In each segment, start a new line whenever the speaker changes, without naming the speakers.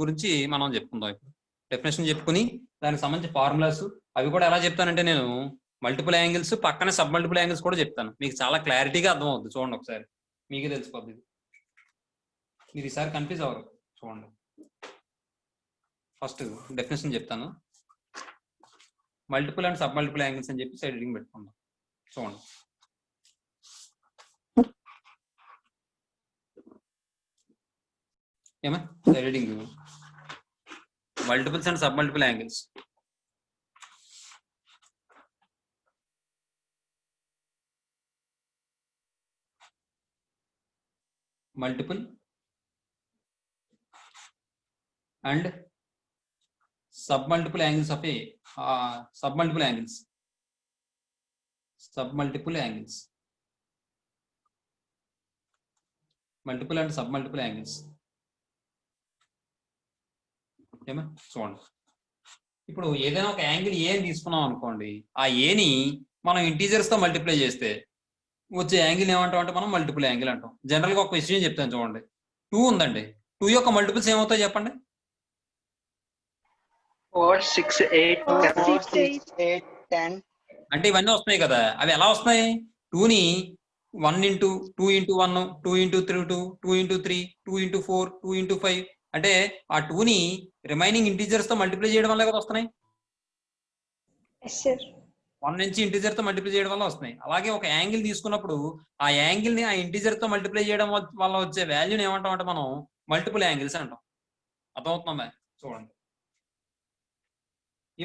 గురించి మనం చెప్పుకుందాం. ఇప్పుడు డెఫినేషన్ చెప్పుకుని దానికి సంబంధించి ఫార్ములాస్ అవి కూడా ఎలా చెప్తానంటే నేను మల్టిపుల్ యాంగిల్స్ పక్కనే సబ్ మల్టిపుల్ యాంగిల్స్ కూడా చెప్తాను. మీకు చాలా క్లారిటీగా అర్థం అవుతుంది. చూడండి ఒకసారి, మీకే తెలిసిపోద్ది. మీరు ఈసారి కన్ఫ్యూజ్ అవ్వరు. చూడండి, ఫస్ట్ డెఫినేషన్ చెప్తాను. Multiple and sub multiple angles అని చెప్పి సైడ్ హెడ్డింగ్ పెట్టుకుందాం. చూడండి, ఏమా side heading multiples and sub multiple angles. Multiple and submultiple angles of a submultiple angles multiple and submultiple angles. ఏమా చూడండి, ఇప్పుడు ఏదైనా ఒక యాంగిల్ ఏ అని తీసుకున్నాం అనుకోండి, ఆ ఏని మనం ఇంటీజర్స్ తో మల్టిప్లై చేస్తే వచ్చే యాంగిల్ ఏమంటాం అంటే మనం మల్టిపుల్ యాంగిల్ అంటాం. జనరల్ గా ఒక విషయం చెప్తాను చూడండి, 2 ఉందండి, 2 యొక్క మల్టిపుల్స్ ఏమవుతాయి చెప్పండి?
4, 6, 8, 10.
అంటే ఇవన్నీ వస్తున్నాయి కదా, అవి ఎలా వస్తున్నాయి? 2ని 1 into 2 into 1, 2 into 2, 2 into 3, 2 into 4, 2 into 5 అంటే ఆ 2ని రిమైనింగ్ ఇంటీజర్స్ తో మల్టిప్లై చేయడం వల్ల కదా వస్తున్నాయి. 1 నుంచి ఇంటీజర్ తో మల్టిప్లై చేయడం వల్ల వస్తున్నాయి. అలాగే ఒక యాంగిల్ తీసుకున్నప్పుడు ఆ యాంగిల్ ని ఆ ఇంటీజర్ తో మల్టిప్లై చేయడం వల్ల వచ్చే వాల్యూని ఏమంటాం అంటే మనం మల్టిపుల్ యాంగిల్స్ అంటాం. అర్థమవుతుందా? చూడండి,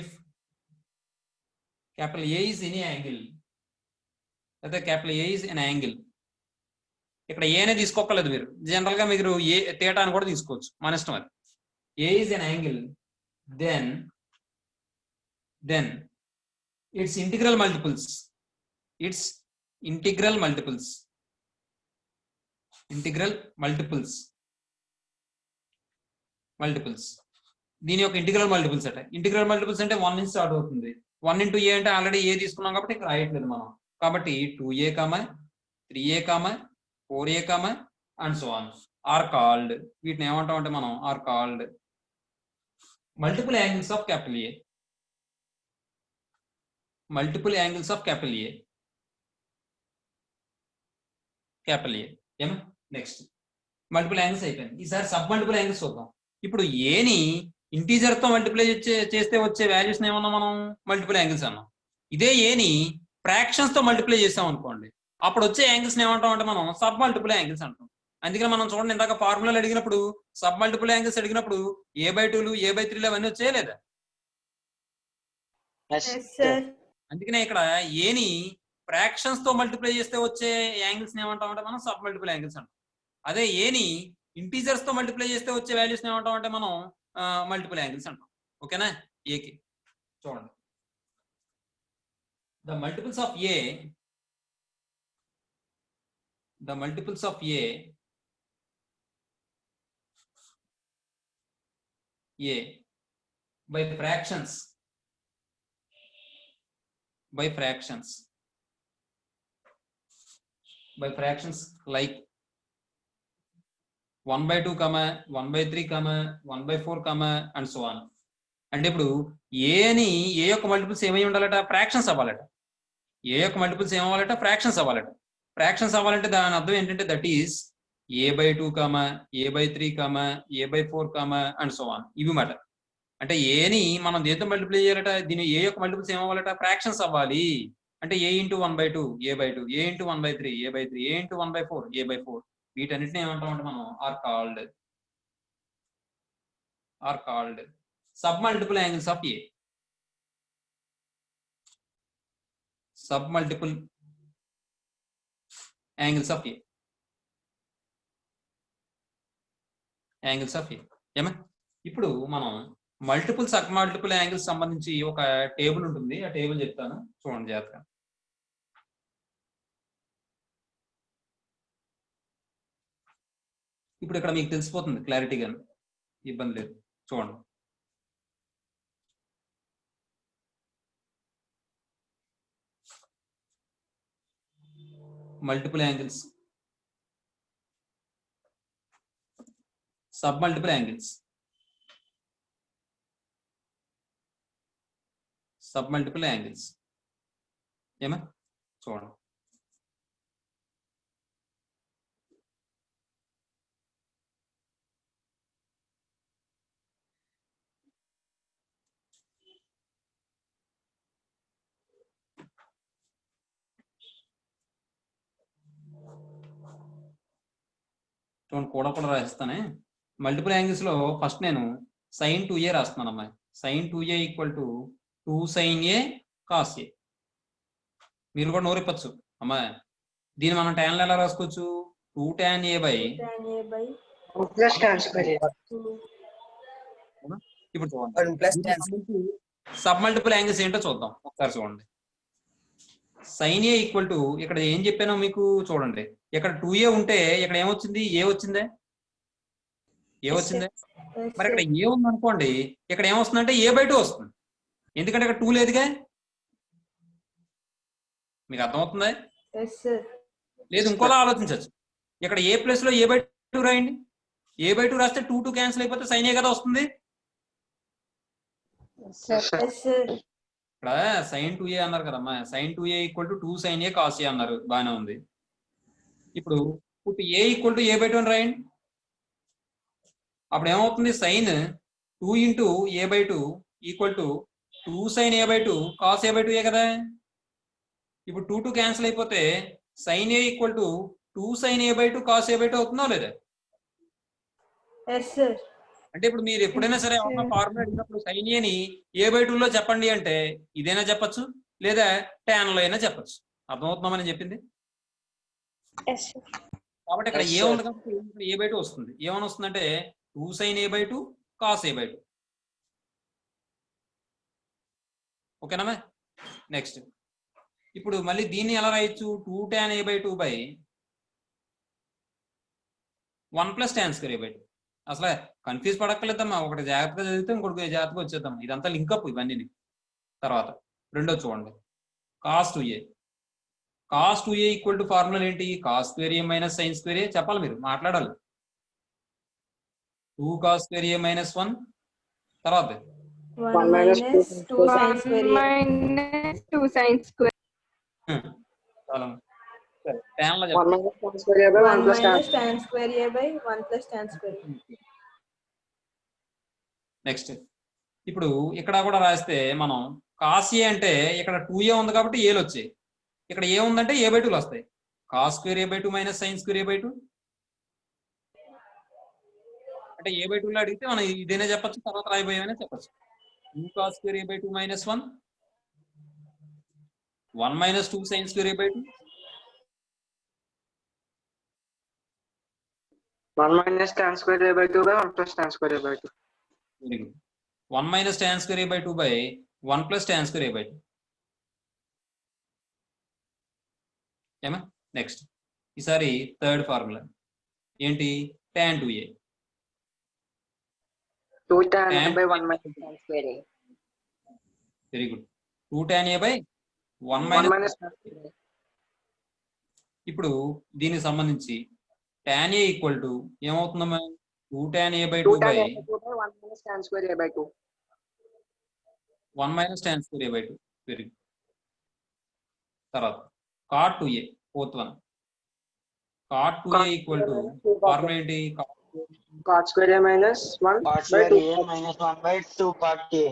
if capital A is any angle, లేదా capital A is an angle, ఇక్కడ ఏ అనే తీసుకోకలేదు మీరు, జనరల్ గా మీరు ఏ థీటా అని కూడా తీసుకోవచ్చు, మన ఇష్టం. అది A is an angle, then its integral multiples దీని యొక్క ఇంటిగ్రల్ మల్టిపుల్స్ అట. ఇంటిగ్రల్ మల్టిపుల్స్ అంటే 1 నుంచి స్టార్ట్ అవుతుంది. 1 into a అంటే ఆల్రెడీ ఏ తీసుకున్నాం కాబట్టి ఇక్కడ రాయట్లేదు మనం. కాబట్టి 2a, 3a, 4a and so on are called, వీటిని ఏమంటాం అంటే మనం are called multiple angles of capital A. Multiple angles of capital A. ఏమో నెక్స్ట్ మల్టిపుల్ యాంగిల్స్ అయిపోయింది. ఈసారి సబ్ మల్టిపుల్ యాంగిల్స్ చూద్దాం. ఇప్పుడు ఏని ఇంటీజర్ తో మల్టిప్లై చేస్తే వచ్చే వాల్యూస్ ఏమన్నా మనం మల్టిపుల్ యాంగిల్స్ అన్నాం. ఇదే ఏని ఫ్రాక్షన్స్ తో మల్టిప్లై చేసాం అనుకోండి, అప్పుడు వచ్చే యాంగిల్స్ ఏమంటాం అంటే మనం సబ్ మల్టిపుల్ యాంగిల్స్ అంటాం. అందుకని మనం చూడండి, ఇందాక ఫార్ములాలు అడిగినప్పుడు సబ్ మల్టిపుల్ యాంగిల్స్ అడిగినప్పుడు a/2లు a/3లు అవన్నీ వచ్చేయలేదా? అందుకనే ఇక్కడ ఏని ఫ్రాక్షన్స్ తో మల్టిప్లై చేస్తే వచ్చే యాంగిల్స్ ఏమంటాం అంటే మనం సబ్ మల్టిపుల్ యాంగిల్స్ అంటాం. అదే ఏని ఇంటీజర్స్ తో మల్టిప్లై చేస్తే వచ్చే వాల్యూస్ ఏమంటాం అంటే మనం మల్టిపుల్ యాంగిల్స్ అంటాం. ఓకేనా? ఏకి చూడండి, the multiples of A by fractions like 1/2, 1/3, 1/4 and so on. అంటే ఇప్పుడు ఏ యొక్క మల్టిపుల్స్ ఏమై ఉండాలట? ఫ్రాక్షన్స్ అవ్వాలట. ఏ యొక్క మల్టిపుల్స్ ఏమవ్వాలట? ఫ్రాక్షన్స్ అవ్వాలట. ఫ్రాక్షన్స్ అవ్వాలంటే దాని అర్థం ఏంటంటే that is a/2, a/3, a/4 and so on. ఇవి మాట. అంటే ఏని మనం దేంతో మల్టిప్లై చేయాలట? దీని ఏ యొక్క మల్టిపుల్స్ ఏమవ్వాలట? ఫ్రాక్షన్స్ అవ్వాలి. అంటే a into 1/2 a/2, a into 1/3 a/3, a into 1/4 a/4. వీటన్నిటిని ఏమంటాం అంటే మనం are called sub multiple angles of A. Sub multiple angles of A. ఏమా? ఇప్పుడు మనం మల్టిపుల్ సబ్ మల్టిపుల్ యాంగిల్స్ సంబంధించి ఒక టేబుల్ ఉంటుంది, ఆ టేబుల్ చెప్తాను, చూడండి జాగ్రత్తగా. ఇప్పుడు ఇక్కడ మీకు తెలిసిపోతుంది క్లారిటీగా, ఇబ్బంది లేదు. చూడండి, multiple angles, sub multiple angles. Sub multiple angles. ఏమా చూడండి. చూడండి కూడా రాసిస్తానే. మల్టిపుల్ యాంగిల్స్ లో ఫస్ట్ నేను sin 2a రాస్తున్నాను అమ్మాయి. sin 2a equal to 2 sin a cos a. మీరు కూడా నోరిప్పచ్చు అమ్మాయి. దీన్ని మనం tan లో ఎలా రాసుకోవచ్చు? 2 tan a by
plus tan square.
ఇప్పుడు చూడండి సబ్ మల్టిపుల్ యాంగిల్స్ ఏంటో చూద్దాం ఒకసారి. చూడండి sin a ఈక్వల్ టు ఇక్కడ ఏం చెప్పానో మీకు చూడండి. ఇక్కడ 2a ఉంటే ఇక్కడ ఏమొచ్చింది? ఏ వచ్చిందే, ఏ వచ్చిందే. మరి ఇక్కడ ఏ ఉంది అనుకోండి, ఇక్కడ ఏమొస్తుందంటే a/2 వస్తుంది. ఎందుకంటే ఇక్కడ 2 లేదుగా. మీకు అర్థమవుతుందా? లేదు ఇంకోలా ఆలోచించచ్చు. ఇక్కడ ఏ ప్లేస్ లో a/2 రాయండి. a/2 రాస్తే 2 క్యాన్సిల్ అయిపోతే sin a కదా వస్తుంది. ఇక్కడ sin 2a అన్నారు కదమ్మా. sin 2a equal to 2 sin a cos a అన్నారు, బాగానే ఉంది. ఇప్పుడు a ఈక్వల్ టు a/2 అని రాయండి. అప్పుడు ఏమవుతుంది? Sine 2 into a/2 equal to 2 sin a/2 cos a/2 కదా. ఇప్పుడు 2 క్యాన్సిల్ అయిపోతే sin a equal to 2 sin a/2 cos a/2 అవుతుందా లేదా? అంటే ఇప్పుడు మీరు ఎప్పుడైనా సరే ఒక ఫార్ములా అడిగినప్పుడు sin a ని a/2 లో చెప్పండి అంటే ఇదైనా చెప్పచ్చు, లేదా tan లో అయినా చెప్పచ్చు. అర్థమవుతుందని చెప్పింది. కాబట్టి ఇక్కడ ఏ ఉంది కాబట్టి a/2 వస్తుంది. ఏమని వస్తుందంటే 2 sin a/2 cos a/2. ఓకేనా? నెక్స్ట్ ఇప్పుడు మళ్ళీ దీన్ని ఎలా రాయొచ్చు? 2 tan a/2 by 1 plus tan square a/2. అసలు కన్ఫ్యూజ్ పడక్కర్లేదమ్మా. ఒకటి జాగ్రత్తగా చదివితే ఇంకొకటి జాగ్రత్తగా వచ్చేద్దాం. ఇదంతా లింకప్ ఇవన్నీ. తర్వాత రెండో చూడండి cos 2a. cos 2a equal to formula ఏంటి? cos square a minus sin square a. చెప్పాలి, మీరు మాట్లాడాలి. 2 cos స్క్వేర్ a మైనస్ 1. తర్వాత
1 minus 2
sin square
చాలా సరే. tan లో
1 minus tan square a by 1 plus tan
square a by 1 plus tan square a.
Next ఇప్పుడు ఇక్కడ కూడా రాస్తే మనం cos a అంటే ఇక్కడ 2a ఉంది కాబట్టి ఏలు వచ్చాయి. ఇక్కడ ఏ ఉందంటే a/2 వస్తాయి. cos square a/2 minus sin square a/2 అంటే a/2 లో అడిగితే మనం ఇదేనే చెప్పచ్చు, తర్వాత రాయిపోయేవనే చెప్పచ్చు. 2 cos square a/2 minus 1 1 minus 2 sin square a/2
1 minus tan square a by 2 by 1 plus tan square a by 2.
Very good. 1 minus tan square a/2 by 1 plus tan square a/2. ఏమా? Next ఈసారి third formula ఏంటి? tan 2a.
2 tan a by 1 minus tan square a.
Very good. 2 tan a by 1
1
minus.
minus tan square a.
ఇప్పుడు దీనికి సంబంధించి tan a equal to ఏమవుతుందమ్మా? 2 tan a/2
2
బై
tan a by 2 by 1 minus tan square a by 2.
1 minus tan square a/2. Very good. తర్వాత cot 2a fourth one. cot 2a equal to formula ఏంటి?
cot square a minus 1
cot
by
square
2.
a minus 1 by 2 cot a.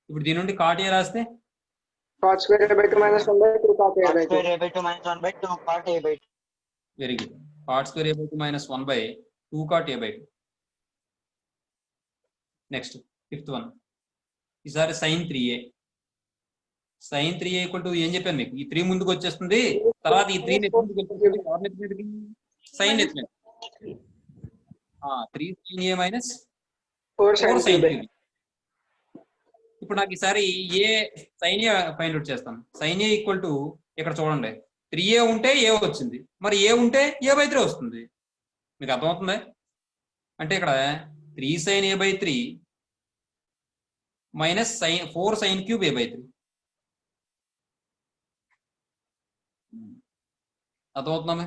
ఇప్పుడు దీని నుండి cot a రాస్తే
cot square a by 2 minus 1 by 2 cot a
Cot
by 2.
square a by 2 minus 1 by 2 cot a by 2.
Very good. cot square a/2 minus 1 by 2 cot a/2. Next fifth one. ఈసారి sin 3a. sin 3a equal to ఏం చెప్పాను మీకు? ఈ 3 ముందుకు వచ్చేస్తుంది, తర్వాత ఈ 3 ముందుకు వచ్చేస్తుంది. sin ఎత్తులేదు. 3 sin a minus
4
4
sin
sin
b.
3b. ఇప్పుడు నాకు ఈసారి ఏ sin a ఫైండ్ అవుట్ చేస్తాను. sin a ఈక్వల్ టు ఇక్కడ చూడండి 3a ఉంటే ఏ వచ్చింది, మరి ఏ ఉంటే a/3 వస్తుంది. మీకు అర్థమవుతుందా? అంటే ఇక్కడ 3 sin a/3 minus 4 sin cube a/3. అర్థమవుతుందా?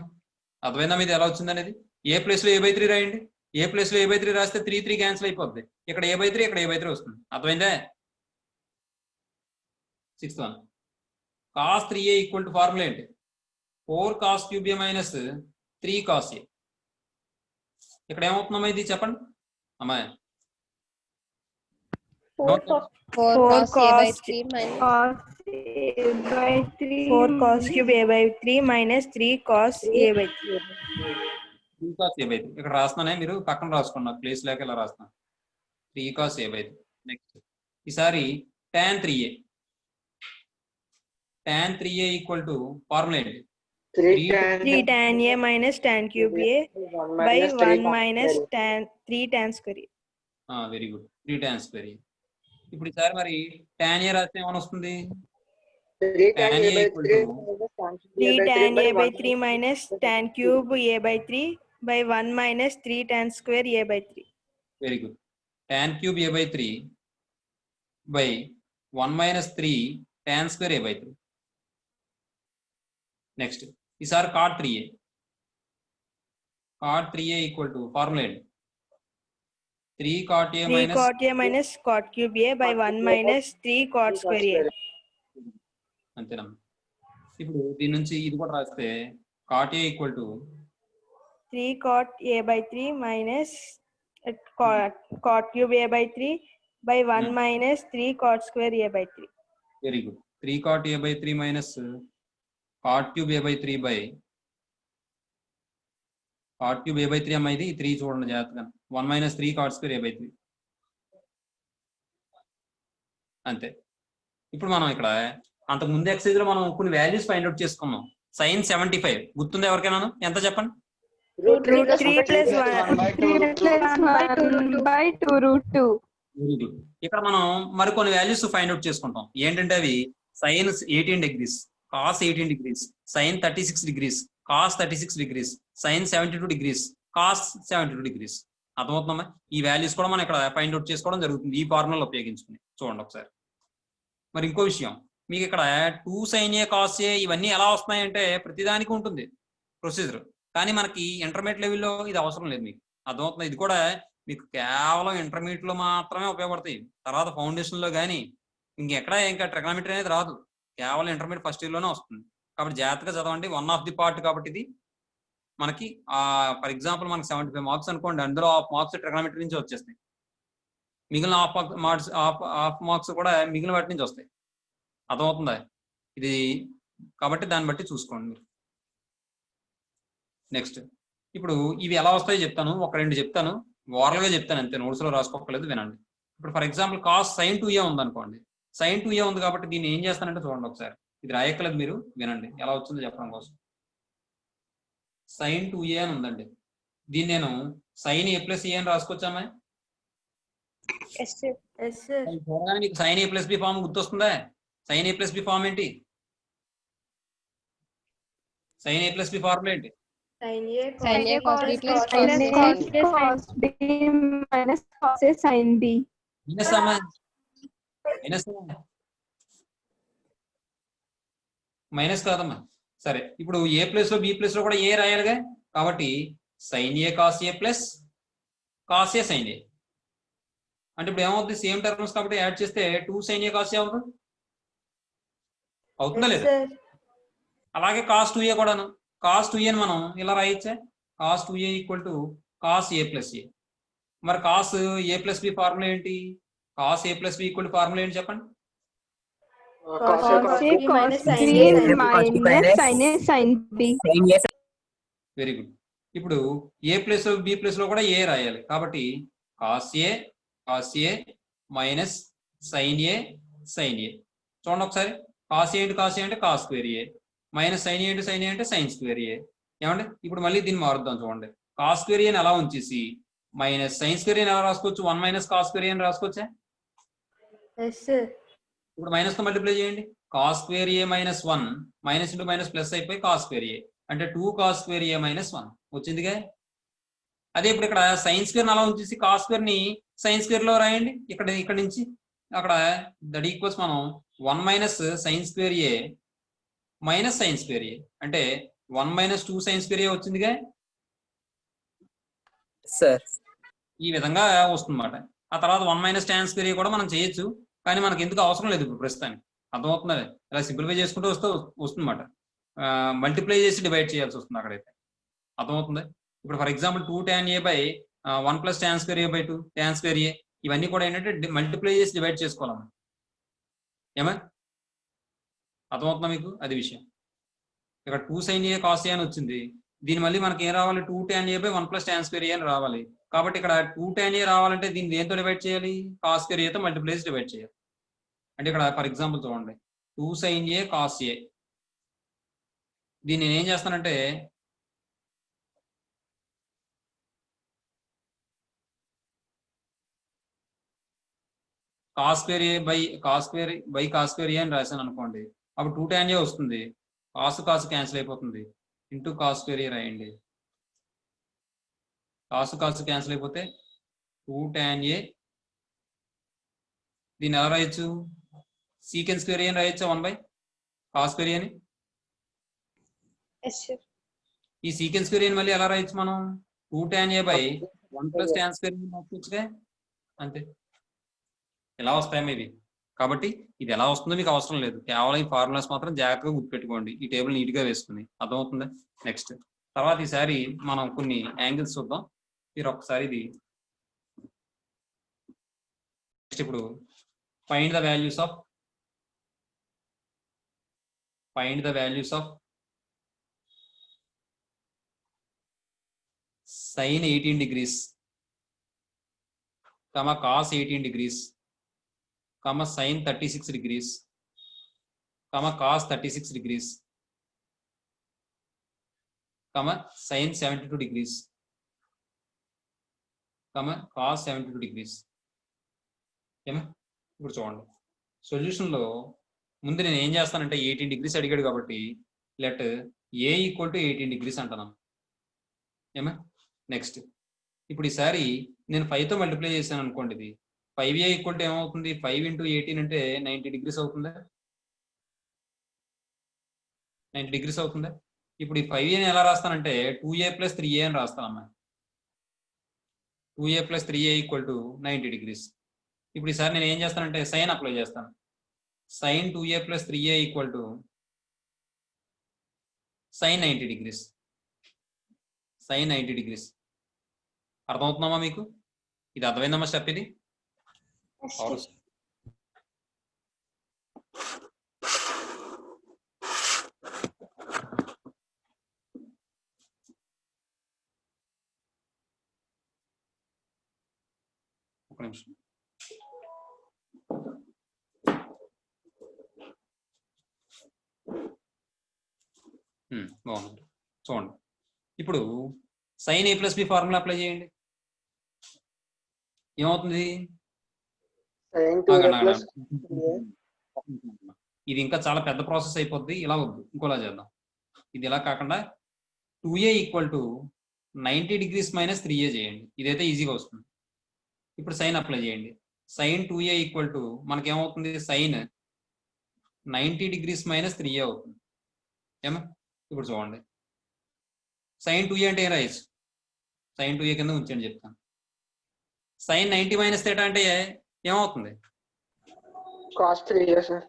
అర్థమైందా మీది ఎలా వచ్చింది అనేది? ఏ ప్లేస్ లో a/3 రాయండి. ఏ ప్లేస్ లో a/3 రాస్తే 3 క్యాన్సిల్ అయిపోద్ది. ఇక్కడ a/3 ఇక్కడ a/3 వస్తుంది. అర్థమైందా? Sixth one. cos 3a equal to formula ఏంటి? 4 cos cube a minus 3 cos a. ఇక్కడ ఏమవుతుందమ్మా ఇది చెప్పండి అమ్మాయి.
4
cos
cube a by 3 minus 3 cos a by 3.
3 cos a by 3 ఇక్కడ రాస్తున్నానే, మీరు పక్కన రాసుకున్నా ప్లేస్ లేక ఇలా రాస్తున్నా. 3 cos a by 3. నెక్స్ట్ ఈసారి tan 3a. tan 3a equal to formula ఏంటి?
3 tan a minus tan cube a by 1 minus 3 tan square a.
Very good. 3 tan square a. ఇప్పుడు ఈసారి మరి tan a రాస్తే ఏమని వస్తుంది?
3
tan a equal to
3 tan a by 3 minus tan cube a by 3 by 1 minus 3 tan square a by 3.
Very good. tan cube a by 3 by 1 minus 3 tan square a by 3. Next ఈసారి cot 3a. cot 3a equal to formula ఏంటి? 3 cot a
3 cot a minus cot cube a by 1 minus 3 cot square a.
అంతేనమ్మా. ఇప్పుడు దీని నుంచి ఇది కూడా రాస్తే cot a equal to
3 cot a by 3 minus cot cube a by 3 by 1 minus 3 cot square a by 3.
Very good. 3 cot a by 3 minus cot cube a by 3 by cot cube a by 3 అమ్మా, ఇది 3 చూడండి జాగ్రత్తగా. 1 minus 3 cot square a by 3. అంతే. ఇప్పుడు మనం ఇక్కడ అంతకు ముందు ఎక్సైజ్ లో మనం కొన్ని వాల్యూస్ ఫైండ్ అవుట్ చేసుకున్నాం. sin 75 గుర్తుందా ఎవరికైనా? ఎంత చెప్పండి?
Root 3 plus 1
by 2 root 2.
Very good. ఇక్కడ మనం మరికొన్ని వాల్యూస్ ఫైండ్ అవుట్ చేసుకుంటాం. ఏంటంటే అవి sin 18 degrees, cos 18 degrees, sin 36 degrees, cos 36 degrees, sin 72 degrees, cos 72 degrees. అర్థమవుతుందమ్మా? ఈ వాల్యూస్ కూడా మనం ఇక్కడ ఫైండ్ అవుట్ చేసుకోవడం జరుగుతుంది ఈ ఫార్ములా ఉపయోగించుకుని. చూడండి ఒకసారి. మరి ఇంకో విషయం, మీకు ఇక్కడ 2 sin a cos a ఇవన్నీ ఎలా వస్తున్నాయంటే ప్రతిదానికి ఉంటుంది ప్రొసీజర్. కానీ మనకి ఇంటర్మీడియట్ లెవెల్లో ఇది అవసరం లేదు మీకు. అర్థమవుతుంది? ఇది కూడా మీకు కేవలం ఇంటర్మీడియట్ లో మాత్రమే ఉపయోగపడతాయి. తర్వాత ఫౌండేషన్ లో కానీ ఇంకా ట్రిగనోమెట్రీ అనేది రాదు. కేవలం ఇంటర్మీడియట్ ఫస్ట్ ఇయర్ లోనే వస్తుంది. కాబట్టి జాగ్రత్తగా చదవండి. 1 ఆఫ్ ది పార్ట్ కాబట్టి ఇది మనకి ఫర్ ఎగ్జాంపుల్ మనకి 75 మార్క్స్ అనుకోండి, అందులో హాఫ్ మార్క్స్ ట్రిగనోమెట్రీ నుంచి వచ్చేస్తాయి. మిగిలిన హాఫ్ మార్క్స్ కూడా మిగిలిన వాటి నుంచి వస్తాయి. అర్థమవుతుందా ఇది? కాబట్టి దాన్ని బట్టి చూసుకోండి మీరు. నెక్స్ట్ ఇప్పుడు ఇవి ఎలా వస్తాయో చెప్తాను. ఒక 2 చెప్తాను, ఓరల్ గా చెప్తాను అంతే, నోట్స్ లో రాసుకోకలేదు, వినండి. ఇప్పుడు for example cos sin 2a ఉంది అనుకోండి. sin 2a ఉంది కాబట్టి దీన్ని ఏం చేస్తానంటే చూడండి ఒకసారి. ఇది రాయక్కలేదు, మీరు వినండి ఎలా వచ్చిందో చెప్పడం కోసం. sin 2a అని ఉందండి. దీన్ని నేను sin a plus a అని రాసుకోవచ్చామా?
Yes sir.
చూడగానే మీకు sin a plus b form గుర్తొస్తుందా? sin a plus b form ఏంటి? sin a plus b formula ఏంటి?
Sin a
cos b plus cos b minus cos a sin b.
Minus కాదమ్మా. సరే, ఇప్పుడు ఏ place లో B place లో కూడా ఏ రాయాలిగా. కాబట్టి sin a cos a plus cos a sin a అంటే ఇప్పుడు ఏమవుతుంది? సేమ్ టర్మ్స్ కాబట్టి యాడ్ చేస్తే 2 sin a cos a అవుతుంది. అవుతుందా లేదా? అలాగే cos 2a కూడాను. cos 2a ని మనం ఇలా రాయొచ్చా? cos 2a equal to cos a plus a. మరి cos a plus b formula ఏంటి? cos a plus b equal to formula ఏంటి చెప్పండి?
Cos a cos b minus sin a sin b.
Very good. ఇప్పుడు ఏ place లో B place లో కూడా ఏ రాయాలి. కాబట్టి cos a minus sin a sin a. చూడండి ఒకసారి. cos a అంటే cos square a, minus sin a అంటే sin స్క్వేర్ a. ఏమంటే ఇప్పుడు మళ్ళీ దీన్ని మారుద్దాం. చూడండి, cos స్క్వేర్ a అలా ఉంచేసి మైనస్ sin స్క్వేర్ a ఎలా రాసుకోవచ్చు? 1 మైనస్ cos స్క్వేర్ a అని రాసుకోవచ్చా? ఇప్పుడు మైనస్ తో మల్టిప్లై చేయండి. cos square a minus 1 minus into minus plus అయిపోయి cos స్క్వేర్ a అంటే 2 cos స్క్వేర్ a మైనస్ 1 వచ్చిందిగా. అదే ఇప్పుడు ఇక్కడ sin స్క్వేర్ అలా ఉంచేసి cos స్క్వేర్ ని sin స్క్వేర్ లో రాయండి. ఇక్కడ నుంచి అక్కడ దట్ ఈక్వల్స్ మనం 1 minus sin square a minus sin square a అంటే 1 మైనస్ 2 sin స్క్వేర్ a వచ్చిందిగా
సార్.
ఈ విధంగా వస్తుందన్నమాట. ఆ తర్వాత 1 మైనస్ tan స్క్వేర్ a కూడా మనం చేయొచ్చు, కానీ మనకి ఎందుకు అవసరం లేదు ఇప్పుడు ప్రస్తుతానికి. అర్థమవుతుంది. ఇలా సింప్లిఫై చేసుకుంటూ వస్తుందన్నమాట. మల్టిప్లై చేసి డివైడ్ చేయాల్సి వస్తుంది అక్కడైతే. అర్థమవుతుంది. ఇప్పుడు for example 2 tan a by 1 + tan square a by 2 tan square a ఇవన్నీ కూడా ఏంటంటే మల్టిప్లై చేసి డివైడ్ చేసుకోవాలి. ఏమా అర్థమవుతుందా మీకు? అది విషయం. ఇక్కడ 2 sin a cos a అని వచ్చింది. దీని మళ్ళీ మనకి ఏం రావాలి? 2 tan a by 1 + tan square a అని రావాలి. కాబట్టి ఇక్కడ 2 tan a రావాలంటే దీన్ని దేంతో డివైడ్ చేయాలి? cos square a తో మల్టిప్లై చేసి డివైడ్ చేయాలి. అంటే ఇక్కడ ఫర్ ఎగ్జాంపుల్ చూడండి, 2 sin a cos a. దీన్ని నేను ఏం చేస్తానంటే cos square a by cos square a అని రాశాను అనుకోండి. అప్పుడు 2 tan a వస్తుంది. కాస్ క్యాన్సిల్ అయిపోతుంది. ఇంటూ cos square a రాయండి. కాస్ క్యాన్సిల్ అయిపోతే 2 tan a. దీన్ని ఎలా రాయొచ్చు? secant square a అని రాయొచ్చా 1/cos square a అని? ఈ secant square a ని మళ్ళీ ఎలా రాయొచ్చు మనం? 2 tan a by 1 + tan square a రాయొచ్చుగా. అంతే. ఎలా వస్తాయి ఇవి? కాబట్టి ఇది ఎలా వస్తుందో మీకు అవసరం లేదు. కేవలం ఈ ఫార్ములాస్ మాత్రం జాగ్రత్తగా గుర్తుపెట్టుకోండి. ఈ టేబుల్ నీట్ గా వేసుకుని. అర్థమవుతుందా? నెక్స్ట్ తర్వాత ఈసారి మనం కొన్ని యాంగిల్స్ చూద్దాం. మీరు ఒకసారి ఇది నెక్స్ట్ ఇప్పుడు find the values of sin 18 degrees, cos 18 degrees, sin 36 degrees, cos 36 degrees, sin 72 degrees, cos 72 degrees. ఇప్పుడు చూడండి, సొల్యూషన్ లో ముందు నేను ఏం చేస్తానంటే 18 degrees అడిగాడు కాబట్టి లెట్ a = 18 degrees అంటున్నాను. ఏమా నెక్స్ట్ ఇప్పుడు ఈసారి నేను 5 తో మల్టిప్లై చేశాను అనుకోండి. ఇది 5a = ఏమవుతుంది? 5 × 18 అంటే 90 degrees అవుతుందా? 90 degrees అవుతుందా? ఇప్పుడు ఈ 5a ఎలా రాస్తానంటే 2a + 3a అని రాస్తానమ్మా. 2a + 3a = 90 degrees. ఇప్పుడు ఈసారి నేను ఏం చేస్తానంటే సైన్ అప్లై చేస్తాను. sin 2a + 3a = sin 90 degrees. sin 90 degrees. అర్థమవుతుందమ్మా మీకు? ఇది అర్థమైందమ్మా స్టెప్ ఇది? ఒక నిమిషం. బాగుంది. చూడండి, ఇప్పుడు sin a + b formula apply చేయండి. ఏమవుతుంది? ఇది ఇంకా చాలా పెద్ద ప్రాసెస్ అయిపోద్ది. ఇలా వద్దు, ఇంకోలా చేద్దాం. ఇది ఇలా కాకుండా 2a = 90 degrees - 3a చేయండి. ఇదైతే ఈజీగా వస్తుంది. ఇప్పుడు సైన్ అప్లై చేయండి. sin 2a = మనకేమవుతుంది? sin 90 degrees - 3a అవుతుంది. ఏమా ఇప్పుడు చూడండి, sin 2a అంటే ఏం రాయొచ్చు? sin 2a కింద ఉంచండి చెప్తాను. sin 90 - θ అంటే ఏమవుతుంది?
cos 3a sir.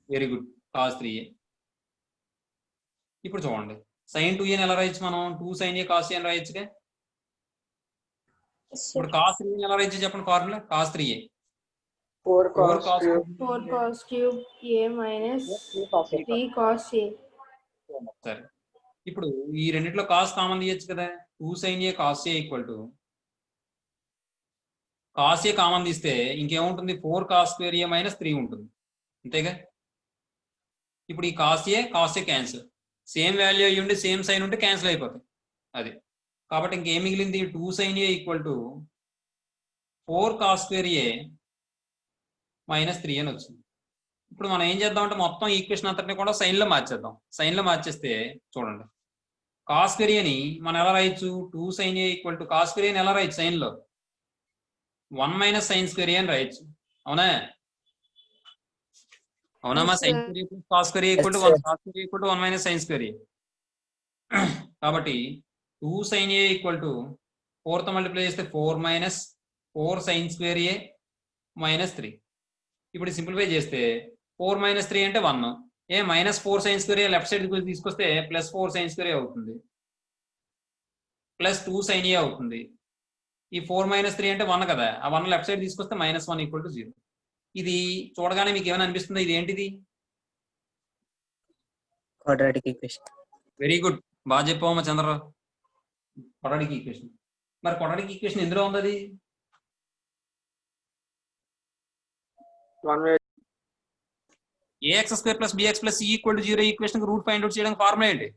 Very good, cos 3a. ఇప్పుడు చూడండి, sin 2a ని ఎలా రాయొచ్చు మనం? 2 sin a cos a అని రాయొచ్చుగా. ఇప్పుడు cos 3a ని ఎలా రాయొచ్చు చెప్పండి formula? cos 3a
4 cos 3.
4 cos cube a minus 3 cos a.
సరే, ఇప్పుడు ఈ రెండిట్లో కాస్ కామన్ తీయచ్చు కదా. 2 sin a cos a = cos a common తీస్తే ఇంకేముంటుంది? 4 cos square a - 3 ఉంటుంది. అంతేగా. ఇప్పుడు ఈ cos a cancel. Same value అయ్యి ఉండి సేమ్ సైన్ ఉంటే క్యాన్సిల్ అయిపోతాయి. అది కాబట్టి ఇంకేం మిగిలింది? 2 sin a = 4 cos square a - 3 అని వచ్చింది. ఇప్పుడు మనం ఏం చేద్దాం అంటే మొత్తం ఈక్వేషన్ అంతటిని కూడా సైన్లో మార్చేద్దాం. సైన్లో మార్చేస్తే చూడండి, cos square a ని మనం ఎలా రాయొచ్చు? 2 sin a = cos square a ని ఎలా రాయొచ్చు? సైన్లో 1 - sin square a అని రాయొచ్చు. అవునా? అవునమ్మా? sin square a + cos square a = 1, cos square a = 1 - sin square a. కాబట్టి 2 sin a = 4తో మల్టిప్లై చేస్తే 4 - 4 sin square a - 3. ఇప్పుడు సింప్లిఫై చేస్తే 4 - 3 అంటే 1. ఏ -4 sin square లెఫ్ట్ సైడ్ తీసుకొస్తే +4 sin square అవుతుంది, +2 sin a అవుతుంది. ఈ 4 - 3 అంటే 1 కదా, ఆ 1 లెఫ్ట్ సైడ్ తీసుకొస్తే -1 = 0. ఇది చూడగానే మీకు ఏమైనా అనిపిస్తుందా? ఇది ఏంటిది?
Quadratic equation.
వెరీ గుడ్, బాగా చెప్పావమ్మా చంద్రరావు. Quadratic equation. మరి క్వాడ్రాటిక్ ఈక్వేషన్ ఎందులో ఉంది? అది ax² + bx + c = 0 equation route find out చేయడానికి ఫార్ములా ఏంటి?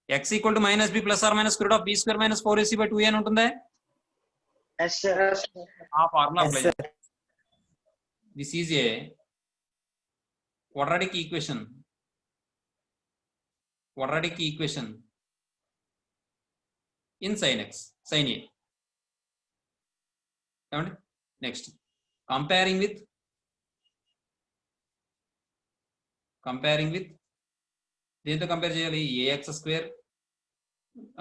x = -b ± √b² - 4ac/2a అని ఉంటుందా?
Yes, sir.
ఆ ఫార్ములా
Yes,
అప్లై
sir.
చేయండి. This is a quadratic equation. Quadratic equation in sin x, sin a. Next, comparing with దేంతో compare చేయాలి? ax²,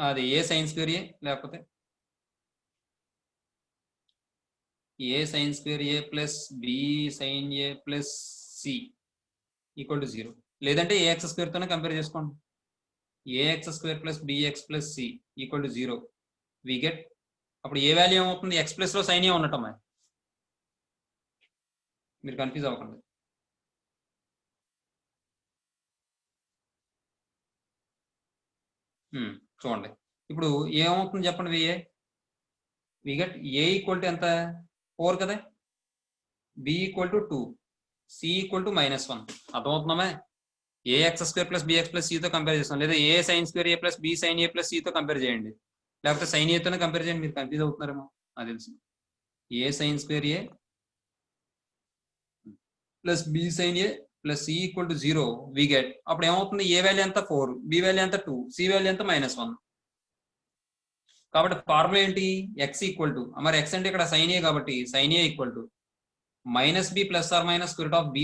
అది a sin square a, లేకపోతే a sin square a plus b sin a plus c = 0. లేదంటే ax² తోనే compare చేసుకోండి. ax² + bx + c = 0. We get, అప్పుడు ఏ value ఏమవుతుంది? x plus లో sin a ఉండటం. మీరు కన్ఫ్యూజ్ అవ్వకండి. చూడండి, ఇప్పుడు ఏమవుతుంది చెప్పండి? వి గెట్ a = ఎంత? 4 కదా, b = 2, c = -1. అర్థమవుతున్నామా? ax² + bx + c తో కంపేర్ చేస్తాం, లేదా a sin square a + b sin a + c తో కంపేర్ చేయండి, లేకపోతే sin a తోనే కంపేర్ చేయండి. మీరు కన్ఫ్యూజ్ అవుతున్నారేమో నాకు తెలుసు. a sin square a + b sin a + c = 0 we get, అప్పుడు ఏమవుతుంది? a వాల్యూ ఎంత? 4, b వాల్యూ ఎంత? 2, c వాల్యూ ఎంత? -1. కాబట్టి ఫార్ములా ఏంటి? x = మరి x అంటే ఇక్కడ sin a కాబట్టి sin a = -b ± √b²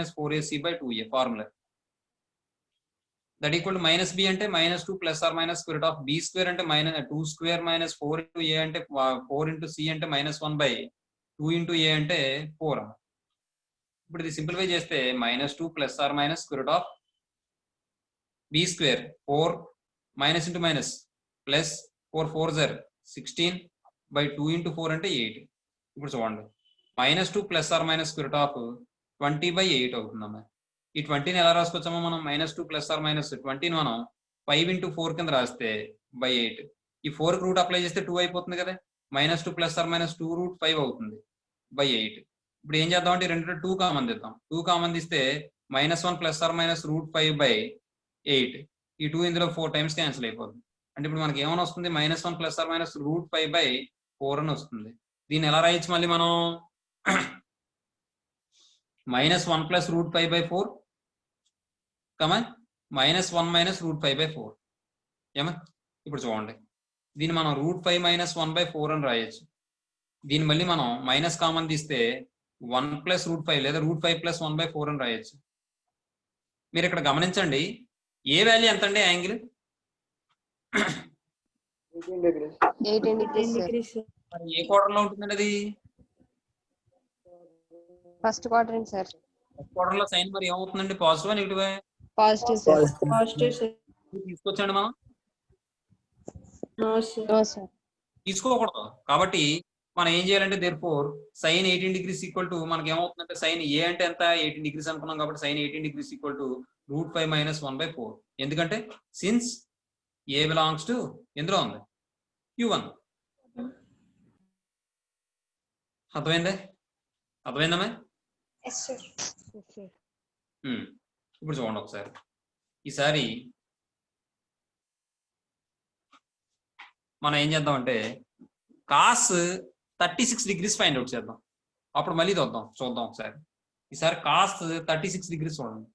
- 4ac/2a formula. That equal -b అంటే -2 ± √b² అంటే -2² - 4 × a అంటే 4 × c అంటే -1/2 × a అంటే 4. ఇప్పుడు ఇది సింప్లిఫై చేస్తే -2 ± √b², 4 minus into minus plus 4 4 జర్ 16/2 × 4 అంటే 8. ఇప్పుడు చూడండి -2 ± √20/8 అవుతుందమ్మా. ఈ 20ని ఎలా రాసుకోవచ్చమ్మా మనం? -2 ± 20ని మనం 5 × 4 కింద రాస్తే /8. ఈ 4కి రూట్ అప్లై చేస్తే 2 అయిపోతుంది కదా, -2 ± 2√5 అవుతుంది /8. ఇప్పుడు ఏం చేద్దాం అంటే రెండు 2 కామన్ తీద్దాం. 2 కామన్ తీస్తే -1 ± √5/8. ఈ 2 ఇందులో 4 టైమ్స్ క్యాన్సిల్ అయిపోతుంది. అంటే ఇప్పుడు మనకి ఏమని వస్తుంది? -1 ± √5/4 అని వస్తుంది. దీన్ని ఎలా రాయొచ్చు మళ్ళీ మనం? -1 + √5/4, -1 - √5/4. ఏమా? ఇప్పుడు చూడండి దీన్ని మనం √5 - 1/4 అని రాయొచ్చు. దీన్ని మళ్ళీ మనం మైనస్ కామన్ తీస్తే 1 + √5 లేదా √5 + 1/4 అని రాయొచ్చు. మీరు ఇక్కడ గమనించండి, ఏ వాల్యూ ఎంత అండి? Angle
18 degrees.
మరి ఏ క్వార్టర్ లో ఉంటుందండి అది?
First quadrant, sir.
క్వార్టర్ లో సైన్ మరి ఏమవుతుందండి? Positive negative?
Positive, sir.
Positive, sir.
తీసుకొచ్చండి మనం?
No, sir.
No, sir.
తీసుకోకూడదు. కాబట్టి మనం ఏం చేయాలంటే therefore sin 18 degrees = మనకి ఏమవుతుందంటే sin a అంటే ఎంత? 18 degrees అనుకున్నాం కాబట్టి sin 18 degrees = √5 - 1/4. ఎందుకంటే సిన్స్ a belongs to ఎందులో ఉంది? Q1. అర్థమైందమ్మా?
Yes, sir.
ఇప్పుడు చూడండి ఒకసారి, ఈసారి మనం ఏం చేద్దామంటే cos 36 degrees ఫైండ్ అవుట్ చేద్దాం. అప్పుడు మళ్ళీ చూద్దాం ఒకసారి. ఈసారి cos 36 degrees చూడండి.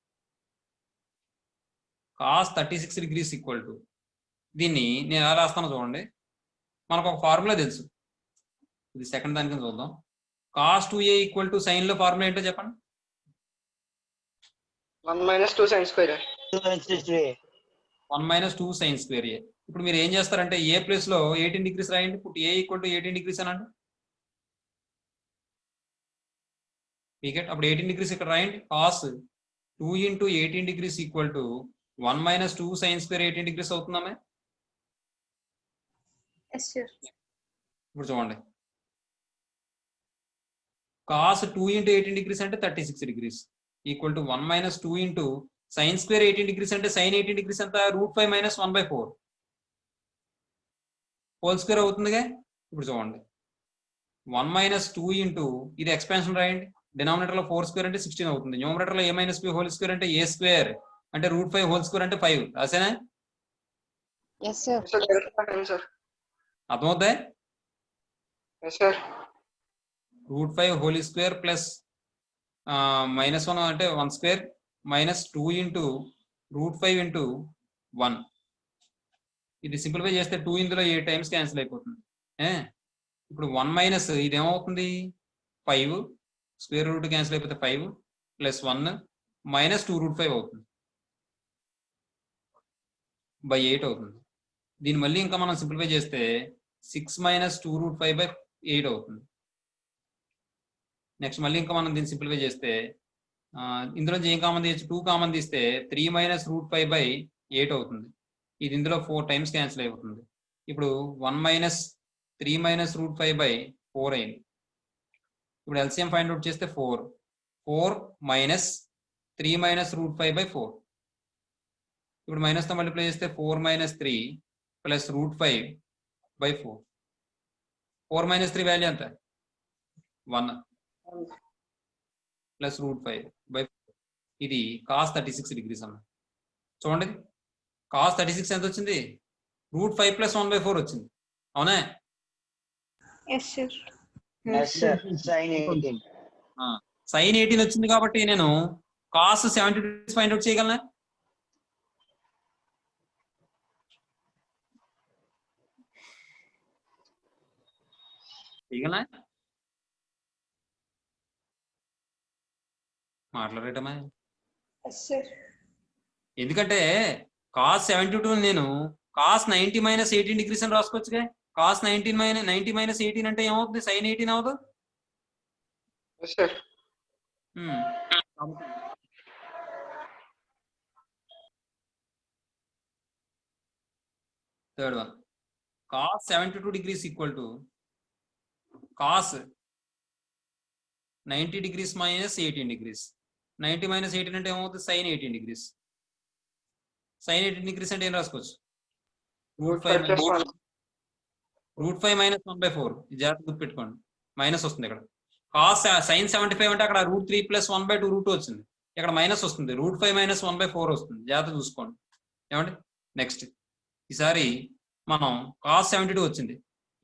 cos 36 degrees = దీన్ని నేను ఎలా రాస్తానో చూడండి. మనకు ఒక ఫార్ములా తెలుసు, ఇది సెకండ్ దాని కింద చూద్దాం. cos 2a = sin లో ఫార్ములా ఏంటో చెప్పండి.
1 - 2 sin square.
1 - 2 sin square a. ఇప్పుడు మీరు ఏం చేస్తారంటే a ప్లేస్ లో 18 degrees రాయండి. ఇప్పుడు a = 18 degrees అనండి. అప్పుడు 18 degrees ఇక్కడ రాయండి. cos 2 into 18 degrees equal to 1 minus 2 sin square 18 degrees అవుతుందామే?
Yes, sir.
ఇప్పుడు చూడండి, cos 2 into 18 degrees అంటే 36 degrees equal to 1 minus 2 into sin square 18 degrees అంటే sin 18 degrees ఎంత √5 minus 1/4 హోల్ స్క్వేర్ అవుతుందిగా. ఇప్పుడు చూడండి 1 minus 2 into ఇది ఎక్స్పాన్షన్ రాయండి, డినామినేటర్ లో 4 స్క్వేర్ అంటే 16 అవుతుంది, న్యూమరేటర్ లో a minus b whole square అంటే a స్క్వేర్ అంటే √5 హోల్ స్క్వేర్ అంటే 5 రాసేనా?
Yes, sir.
Yes, sir.
అర్థమవుతాయి?
Yes, sir.
√5 whole square plus -1 అంటే 1 స్క్వేర్ మైనస్ 2 ఇంటూ √5 ఇంటూ 1. ఇది సింప్లిఫై చేస్తే 2 ఇందులో 8 టైమ్స్ క్యాన్సిల్ అయిపోతుంది. ఇప్పుడు 1 మైనస్ ఇది ఏమవుతుంది 5 స్క్వేర్ రూట్ క్యాన్సిల్ అయిపోతే 5 ప్లస్ 1 మైనస్ 2√5 అవుతుంది బై 8 అవుతుంది. దీన్ని మళ్ళీ ఇంకా మనం సింప్లిఫై చేస్తే 6 మైనస్ 2√5 బై 8 అవుతుంది. నెక్స్ట్ మళ్ళీ ఇంకా మనం దీన్ని సింప్లిఫై చేస్తే ఇందులో ఏం కామన్ తీయచ్చు, 2 కామన్ తీస్తే 3 మైనస్ √5 బై 8 అవుతుంది. ఇది ఇందులో 4 టైమ్స్ క్యాన్సిల్ అయిపోతుంది. ఇప్పుడు 1 మైనస్ 3 మైనస్ √5 బై 4 అయింది. ఇప్పుడు ఎల్సిఎం ఫైండ్ అవుట్ చేస్తే 4 మైనస్ 3 మైనస్ √5 బై 4. ఇప్పుడు మైనస్ తో మల్టిప్లై చేస్తే 4 minus 3 plus √5 by 4. 4 minus 3 value ఎంత 1 ప్లస్ √5 బై 4. ఇది cos 36 డిగ్రీస్ అన్న. చూడండి cos 36 ఎంత వచ్చింది √5 ప్లస్ 1/4 వచ్చింది, అవునా?
Yes, sir.
Yes, sir. Sin 18.
sin 18 వచ్చింది కాబట్టి నేను cos 72 ఫైండ్ అవుట్ చేయగలనా? చేయగలనా? మాట్లాడేటమా?
Yes, sir.
ఎందుకంటే cos 72 నేను cos 90 మైనస్ 18 డిగ్రీస్ అని రాసుకోవచ్చుగా. cos 90 మైనస్ 18 అంటే ఏమవుతుంది sin 18 అవదు.
Yes, sir.
Third one cos 72 degrees equal to cos 90 degrees minus 18 degrees. 90 minus 18 అంటే ఏమవుతుంది sin 18 degrees. sin 18 degrees అంటే ఏం రాసుకోవచ్చు √5 మైనస్ 1/4. జాగ్రత్త గుర్తుపెట్టుకోండి, మైనస్ వస్తుంది ఇక్కడ. cos sin 75 అంటే అక్కడ √3 ప్లస్ 1/2 √2 వచ్చింది, ఇక్కడ మైనస్ వస్తుంది √5 మైనస్ 1/4 వస్తుంది. జాగ్రత్త చూసుకోండి ఏమండి. నెక్స్ట్ ఈసారి మనం cos 72 వచ్చింది,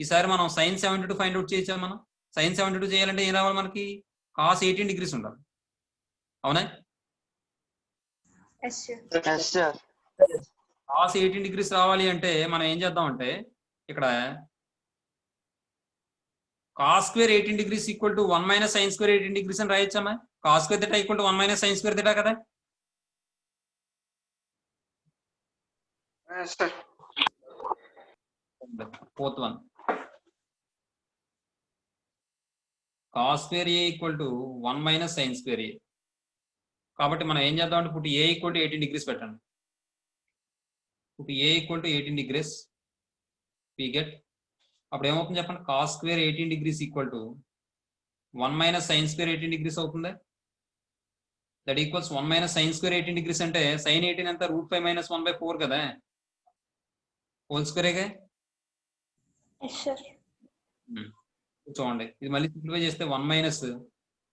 ఈసారి మనం sin 72 ఫైండ్ అవుట్ చేయొచ్చా? మనం sin 72 చేయాలంటే ఏం రావాలి మనకి cos 18 డిగ్రీస్ ఉండాలి, అవునా?
Yes, sir.
Yes, sir.
cos 18 degrees రావాలి అంటే మనం ఏం చేద్దాం అంటే ఇక్కడ cos square 18 degrees equal to 1 minus sin square 18 degrees అని రాయొచ్చామా? cos square theta equal to 1 minus sin square theta కదా.
Yes, sir.
Fourth one cos square a equal to 1 minus sin square a. కాబట్టి మనం ఏం చేద్దాం అంటే ఇప్పుడు a equal to 18 degrees పెట్టండి. ఇప్పుడు a equal to 18 degrees we get అప్పుడు ఏమవుతుంది చెప్పండి cos square 18 degrees equal to 1 minus sin square 18 degrees అవుతుంది. That equals 1 minus sin square 18 degrees అంటే sin 18 ఎంత √5 మైనస్ 1/4 కదా, హోల్ స్క్వేరేగా.
Yes, sir.
చూడండి ఇది మళ్ళీ సింప్లిఫై చేస్తే 1 మైనస్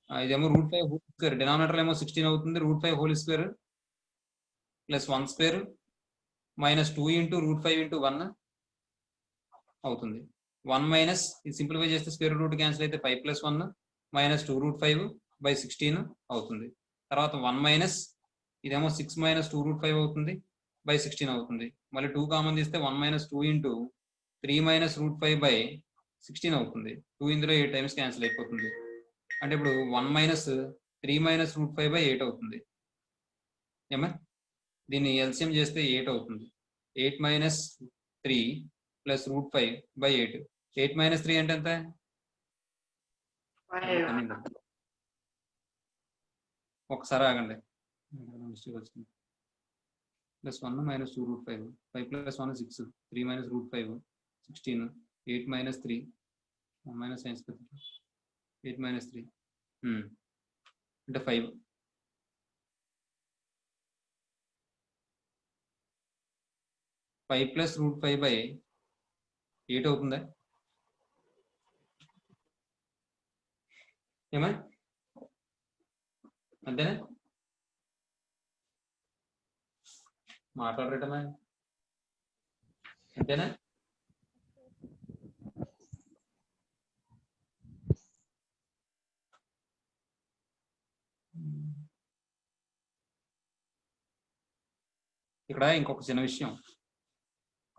ఇదేమో √5 హోల్ స్క్వేర్, డినామినేటర్ ఏమో 16 అవుతుంది, √5 whole square plus 1 square minus 2 into √5 into 1 అవుతుంది. 1 మైనస్ ఇది సింప్లిఫై చేస్తే స్క్వేర్ రూట్ క్యాన్సిల్ అయితే 5 ప్లస్ 1 మైనస్ 2√5 బై 16 అవుతుంది. తర్వాత 1 మైనస్ ఇదేమో 6 మైనస్ 2√5 అవుతుంది బై 16 అవుతుంది. మళ్ళీ 2 కామన్ తీస్తే 1 మైనస్ 2 ఇంటూ 3 మైనస్ √5 బై 16 అవుతుంది. 2 ఇందులో 8 టైమ్స్ క్యాన్సిల్ అయిపోతుంది. అంటే ఇప్పుడు 1 మైనస్ 3 మైనస్ √5 బై 8 అవుతుంది. ఏమా దీన్ని ఎల్సిఎం చేస్తే 8 అవుతుంది. 8 మైనస్ 3 ప్లస్ √5 బై 8. 8 మైనస్ 3 అంటే ఎంత? ఒకసారి ఆగండి, plus 1 minus 2 root 5 5 plus 1 6 3 minus root 5 16 8 minus 3 1 minus sines 8 minus 3 అంటే 5 5 ప్లస్ రూట్ 5 బై 8 అవుతుందా ఏమా అంతేనా మాట్లాడరేటమ్మా అంతేనా ఇక్కడ ఇంకొక చిన్న విషయం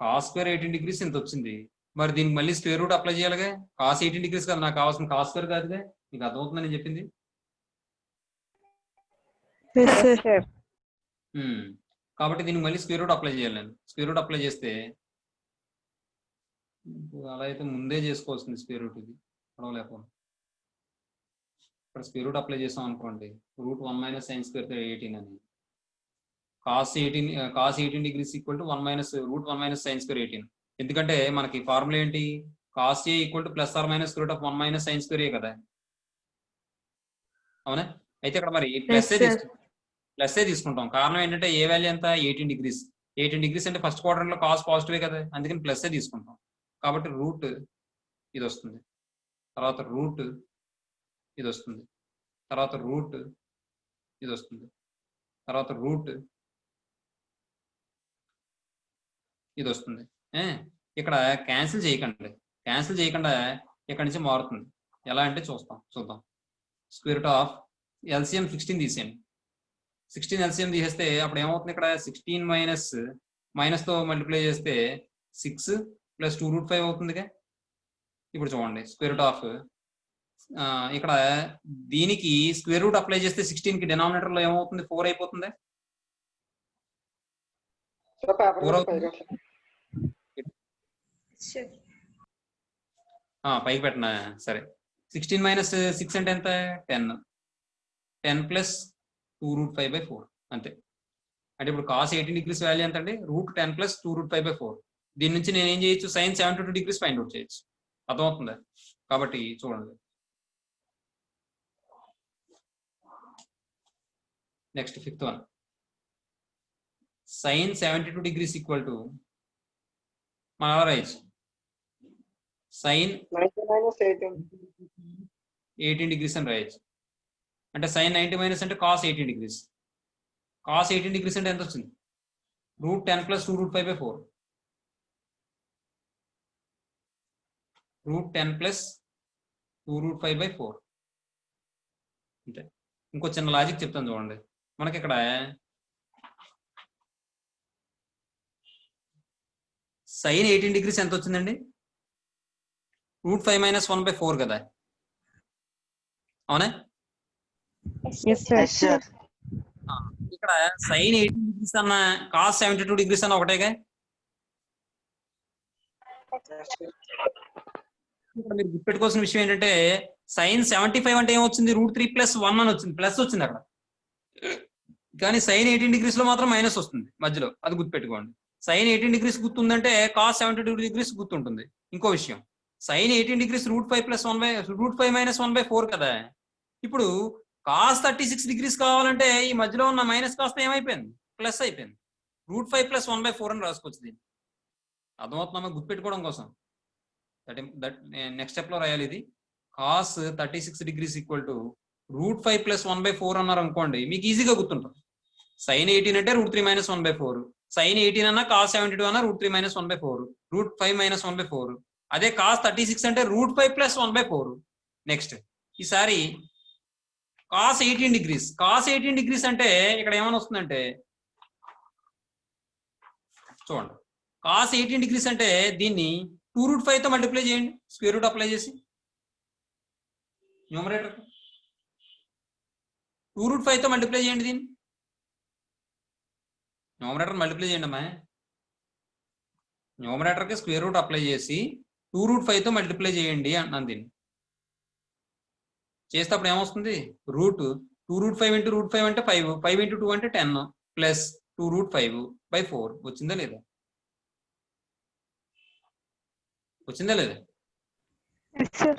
కాస్ స్క్వేర్ 18 డిగ్రీస్ ఇంత వచ్చింది మరి దీనికి మళ్ళీ స్క్వేర్ రూట్ అప్లై చేయాలిగా కాస్ 18 డిగ్రీస్ కదా నాకు కావాల్సిన కాస్ స్క్వేర్ కాదుగా మీకు అర్థమవుతుందని చెప్పింది కాబట్టి దీనికి మళ్ళీ స్క్వేర్ రూట్ అప్లై చేయాలి నేను స్క్వేర్ రూట్ అప్లై చేస్తే అలా అయితే ముందే చేసుకోవాల్సింది స్క్వేర్ రూట్ ఇది పడవలేకపోతే ఇక్కడ స్క్వేర్ రూట్ అప్లై చేసాం అనుకోండి రూట్ 1 మైనస్ సైన్ స్క్వేర్ 18 అని cos 18 degrees equal to 1 minus root 1 minus sine square 18 ఎందుకంటే మనకి ఫార్ములా ఏంటి cos A equal to plus or minus root of 1 minus sine square A కదా అవునా అయితే ఇక్కడ మరి ప్లస్ ఏ తీసుకుంటాం కారణం ఏంటంటే ఏ వాల్యూ ఎంత 18 డిగ్రీస్ అంటే ఫస్ట్ క్వాడ్రంట్ లో కాస్ పాజిటివే కదా అందుకని ప్లస్ ఏ తీసుకుంటాం కాబట్టి రూట్ ఇది వస్తుంది తర్వాత రూట్ ఇది వస్తుంది తర్వాత రూట్ ఇది వస్తుంది తర్వాత రూట్ ఇది వస్తుంది ఇక్కడ క్యాన్సిల్ చేయకుండా ఇక్కడ నుంచి మారుతుంది ఎలా అంటే చూద్దాం స్క్వేర్ రూట్ ఆఫ్ ఎల్సిఎం 16 తీసేయండి 16 ఎల్సిఎం తీసేస్తే అప్పుడు ఏమవుతుంది ఇక్కడ 16 మైనస్ తో మల్టిప్లై చేస్తే 6 ప్లస్ 2 రూట్ 5 అవుతుందిగా ఇప్పుడు చూడండి స్క్వేర్ రూట్ ఆఫ్ ఇక్కడ దీనికి స్క్వేర్ రూట్ అప్లై చేస్తే 16 కి డినామినేటర్ లో ఏమవుతుంది 4 అయిపోతుంది పైకి పెట్టినా సరే 16 మైనస్ 6 అంటే ఎంత 10 ప్లస్ 2 రూట్ 5 బై 4 అంతే అంటే ఇప్పుడు కాస్ 18 డిగ్రీస్ వాల్యూ ఎంత అండి రూట్ 10 ప్లస్ 2 రూట్ 5 బై 4 దీని నుంచి నేను ఏం చేయొచ్చు సైన్ 72 డిగ్రీస్ ఫైండ్ అవుట్ చేయొచ్చు అర్థమవుతుందా కాబట్టి చూడండి next fifth one sine 72 degrees equal to మన అవరేజ్ సైన్ 18 డిగ్రీస్ అని రాయొచ్చు అంటే సైన్ 90 మైనస్ అంటే కాస్ 18 డిగ్రీస్ కాస్ 18 డిగ్రీస్ అంటే ఎంత వచ్చింది root 10 plus 2 root 5 by 4 root 10 plus 2 root 5 by 4 అంతే ఇంకో చిన్న లాజిక్ చెప్తాను చూడండి మనకి ఇక్కడ సైన్ 18 డిగ్రీస్ ఎంత వచ్చిందండి రూట్ 5 మైనస్ 1 బై 4 కదా అవునా ఇక్కడ సైన్ 18 డిగ్రీస్ అన్న కాస్ 72 డిగ్రీస్ అన్న ఒకటేగా మీరు గుర్తుపెట్టుకోవాల్సిన విషయం ఏంటంటే సైన్ 75 అంటే ఏమొచ్చింది రూట్ 3 ప్లస్ 1 అని వచ్చింది ప్లస్ వచ్చింది అక్కడ కానీ సైన్ 18 డిగ్రీస్ లో మాత్రం మైనస్ వస్తుంది మధ్యలో అది గుర్తుపెట్టుకోండి సైన్ 18 డిగ్రీస్ గుర్తుందంటే కాస్ 72 డిగ్రీస్ గుర్తుంటుంది ఇంకో విషయం sine 18 degrees root 5 plus 1 by root 5 minus 1 by 4 కదా ఇప్పుడు కాస్ 36 డిగ్రీస్ కావాలంటే ఈ మధ్యలో ఉన్న మైనస్ కాస్త ఏమైపోయింది ప్లస్ అయిపోయింది రూట్ 5 ప్లస్ 1 బై 4 అని రాసుకోవచ్చు దీన్ని అర్థమవుతుందా గుర్తుపెట్టుకోవడం కోసం దట్ నెక్స్ట్ స్టెప్ లో రాయాలి ఇది cos 36 degrees equal to root 5 plus 1 by 4 అన్నారు అనుకోండి మీకు ఈజీగా గుర్తుంటుంది సైన్ 18 అంటే రూట్ 3 మైనస్ 1 బై 4 సైన్ 18 అన్నా కాస్ 72 అన్నా root 3 minus 1 by 4 root 5 minus 1 by 4 అదే కాస్ 36 అంటే రూట్ 5 ప్లస్ 1 బై 4 నెక్స్ట్ ఈసారి కాస్ 18 డిగ్రీస్ అంటే ఇక్కడ ఏమైనా వస్తుందంటే చూడండి కాస్ 18 డిగ్రీస్ అంటే దీన్ని 2 రూట్ 5 తో మల్టిప్లై చేయండి స్క్వేర్ రూట్ అప్లై చేసి న్యూమరేటర్ 2 రూట్ 5 తో మల్టిప్లై చేయండి దీన్ని న్యూమరేటర్ మల్టిప్లై చేయండి అమ్మా న్యూమరేటర్ కి స్క్వేర్ రూట్ అప్లై చేసి 2 రూట్ 5 తో మల్టిప్లై చేయండి అంటున్నాను దీన్ని చేస్తే అప్పుడు ఏమొస్తుంది రూట్ 2√5 into √5 అంటే 5, 5 into 2 అంటే 10 ప్లస్ 2√5/4 వచ్చిందా లేదా? వచ్చిందా లేదా?
Yes, sir.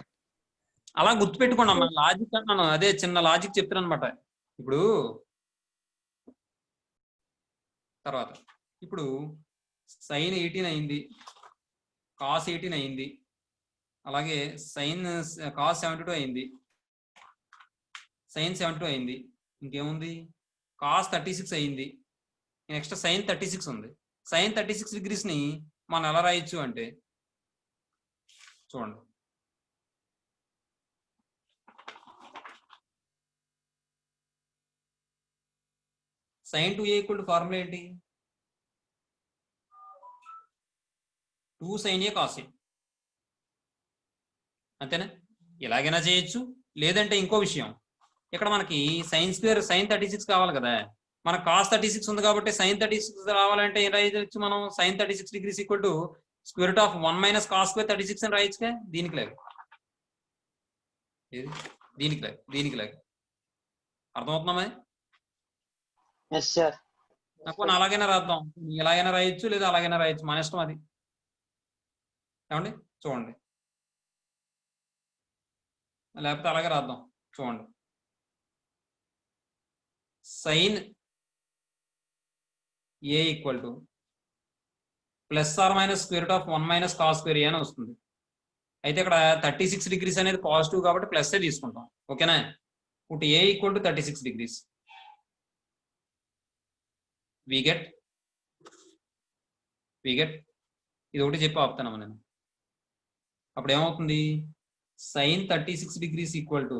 అలా గుర్తుపెట్టుకోండి అమ్మా, లాజిక్ అంటున్నాను, అదే చిన్న లాజిక్ చెప్తాను అనమాట. ఇప్పుడు తర్వాత ఇప్పుడు sin 18 అయింది, cos 18 అయింది, అలాగే sin cos 72 అయింది, sin 72 అయింది, ఇంకేముంది cos 36 అయింది, నెక్స్ట్ sin 36 ఉంది. sin 36 degrees ని మనం ఎలా రాయొచ్చు అంటే చూడండి, sin 2a equal to formula ఏంటి? 2 sin a cos a, అంతేనా? ఎలాగైనా చేయొచ్చు. లేదంటే ఇంకో విషయం, ఇక్కడ మనకి sin స్క్వేర్ sin 36 కావాలి కదా, మనకు cos 36 ఉంది కాబట్టి sin 36 రావాలంటే ఏం రాయొచ్చు మనం? sin 36 degrees equal to square root of 1 minus cos square 36 అని రాయొచ్చుగా. దీనికి లేదు, దీనికి లేదు, దీనికి లేదు. అర్థమవుతున్నామా?
Yes sir.
నాకు అలాగైనా రాద్దాం, ఎలాగైనా రాయొచ్చు లేదా అలాగైనా రాయొచ్చు, మన ఇష్టం అది. ఏమండి చూడండి, లేకపోతే అలాగే రాద్దాం. చూడండి, sin a equal to plus or minus square root of 1 minus cos square a అని వస్తుంది. అయితే ఇక్కడ 36 degrees అనేది పాజిటివ్ కాబట్టి ప్లస్ ఏ తీసుకుంటాం, ఓకేనా? ఇప్పుడు a equal to 36 degrees, we get ఇది ఒకటి చెప్పి ఆపుతాను నేను. అప్పుడు ఏమవుతుంది? sin 36 degrees equal to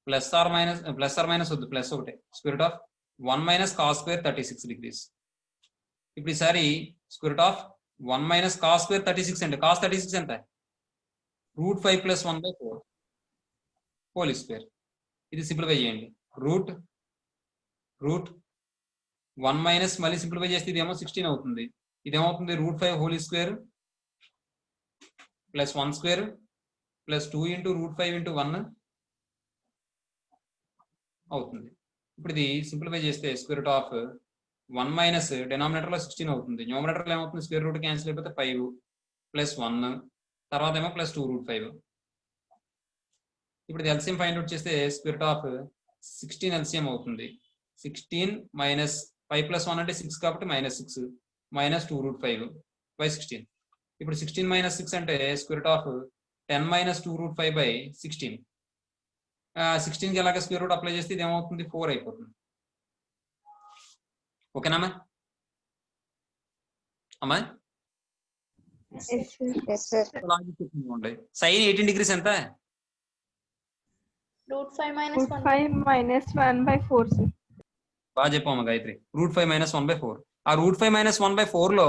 plus or minus వద్దు, ప్లస్ ఒకటే, square root of 1 minus cos square 36 degrees. ఇప్పుడు ఈసారి square root of 1 minus cos square 36 అంటే cos 36 ఎంత? √5 + 1/4 హోల్ స్క్వేర్. ఇది సింప్లిఫై చేయండి, రూట్ 1 మైనస్ మళ్ళీ సింప్లిఫై చేస్తే ఇదేమో 16 అవుతుంది, ఇదేమవుతుంది √5 whole square plus 1 square plus 2 into √5 into 1 అవుతుంది. ఇప్పుడు ఇది సింప్లిఫై చేస్తే square root of 1 minus denominator లో 16 అవుతుంది, న్యూమరేటర్ లో ఏమవుతుంది? స్క్వేర్ రూట్ క్యాన్సిల్ అయిపోతే 5 ప్లస్ 1 తర్వాత ఏమో ప్లస్ 2√5. ఇప్పుడు ఎల్సిఎం ఫైండ్ అవుట్ చేస్తే స్క్వేర్ రూట్ ఆఫ్ 16 ఎల్సిఎం అవుతుంది. 16 మైనస్ 5 + 1 అంటే 6 కాబట్టి -6 మైనస్ 2√5/16. ఇప్పుడు 16 మైనస్ 6 అంటే స్క్వేర్ రూట్ ఆఫ్ 10 మైనస్ 2√5/16. 16కి ఎలాగ స్క్వేర్ రూట్ అప్లై చేస్తే ఇది ఏమవుతుంది? 4 అయిపోతుంది. ఓకేనా అమ్మా? sin 18 degrees ఎంత?
√5 minus 1/4, sir.
బాగా చెప్పామా గాయత్రి, √5 - 1/4. ఆ √5 - 1/4 లో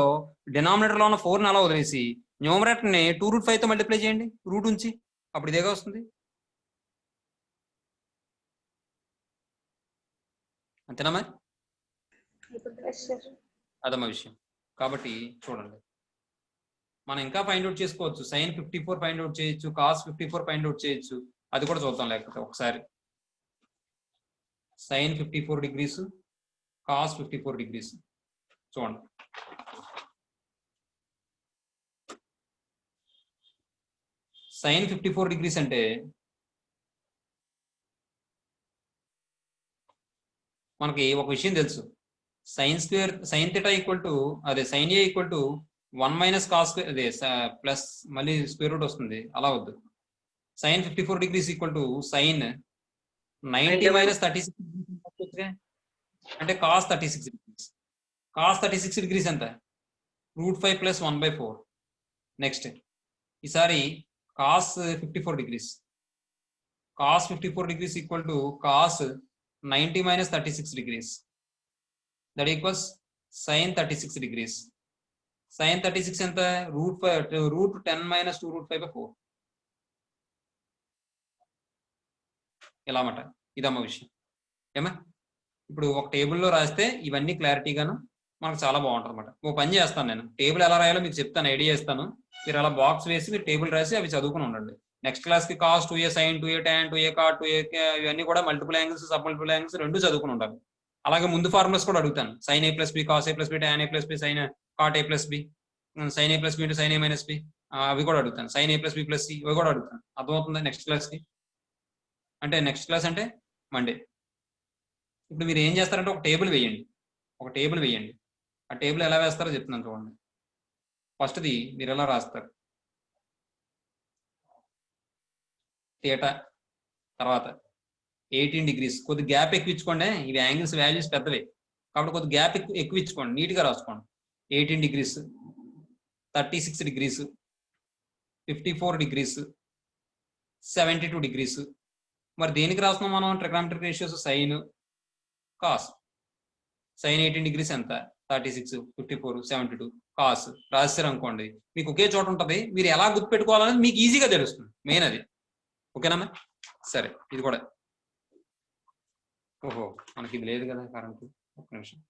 డినామినేటర్ లో ఉన్న 4 అలా వదిలేసి న్యూమరేటర్ ని 2√5 తో మల్టిప్లై చేయండి, రూట్ ఉంచి, అప్పుడు ఇదేగా వస్తుంది. అంతేనా? అదమ్మా విషయం. కాబట్టి చూడండి, మనం ఇంకా ఫైండ్ అవుట్ చేసుకోవచ్చు. sin 54 ఫైండ్ అవుట్ చేయొచ్చు, cos 54 ఫైండ్ అవుట్ చేయొచ్చు, అది కూడా చూద్దాం. లేకపోతే ఒకసారి sin 54 degrees cos 54 degrees చూడండి. sin 54 degrees అంటే మనకి ఒక విషయం తెలుసు, sin θ ఈక్వల్ టు అదే sin a equal to 1 minus cos square, అదే ప్లస్ మళ్ళీ స్క్వేర్ రూట్ వస్తుంది, అలా వద్దు. sin 54 degrees equal to sin 90 - 36 అంటే cos 36 degrees. cos 36 degrees ఎంత? √5 + 1/4. నెక్స్ట్ ఈసారి cos 54 degrees. cos 54 degrees equal to cos 90 - 36 degrees. That equals sin 36 degrees. sin 36 ఎంత? √10 - 2√5/4. ఎలా మాట? ఇదమ్మ విషయం. ఏమా? ఇప్పుడు ఒక టేబుల్లో రాస్తే ఇవన్నీ క్లారిటీగాను మనకు చాలా బాగుంటుంది అనమాట. ఓ పని చేస్తాను, నేను టేబుల్ ఎలా రాయాలో మీకు చెప్తాను, ఐడియా ఇస్తాను. మీరు అలా బాక్స్ వేసి మీరు టేబుల్ రాసి అవి చదువుకుని ఉండండి. నెక్స్ట్ క్లాస్ కి cos 2a sin 2a tan 2a cot 2a ఇవన్నీ కూడా multiple angles sub multiple angles రెండు చదువుకుని ఉంటారు. అలాగే ముందు ఫార్ములాస్ కూడా అడుగుతాను. sin a plus B cos a plus B tan a plus B sin cot a plus B sin a plus B into sin a minus B అవి కూడా అడుగుతాను. sin a plus B plus C అవి కూడా అడుగుతాను. అర్థమవుతుందా next class కి? అంటే next class అంటే మండే. ఇప్పుడు మీరు ఏం చేస్తారంటే ఒక టేబుల్ వేయండి. ఆ టేబుల్ ఎలా వేస్తారో చెప్తున్నాను చూడండి. ఫస్ట్ది మీరు ఎలా రాస్తారు, థీటా, తర్వాత 18 degrees. కొద్ది గ్యాప్ ఎక్కువ ఇచ్చుకోండి. ఇవి యాంగిల్స్ వాల్యూస్ పెద్దవి కాబట్టి కొద్ది గ్యాప్ ఎక్కువ ఇచ్చుకోండి, నీట్గా రాసుకోండి. 18 degrees, 36 degrees, 54 degrees, 72 degrees. మరి దేనికి రాస్తున్నాం మనం? Trigonometric ratios sine cos. Sine 18 degrees ఎంత? 36, 54, 72 కాస్ రాశారు అనుకోండి, మీకు ఒకే చోట ఉంటుంది. మీరు ఎలా గుర్తుపెట్టుకోవాలనేది మీకు ఈజీగా తెలుస్తుంది. మెయిన్ అది. ఓకేనా? సరే, ఇది కూడా. ఓహో, మనకి ఇది లేదు కదా కరెంట్. ఒక్క నిమిషం.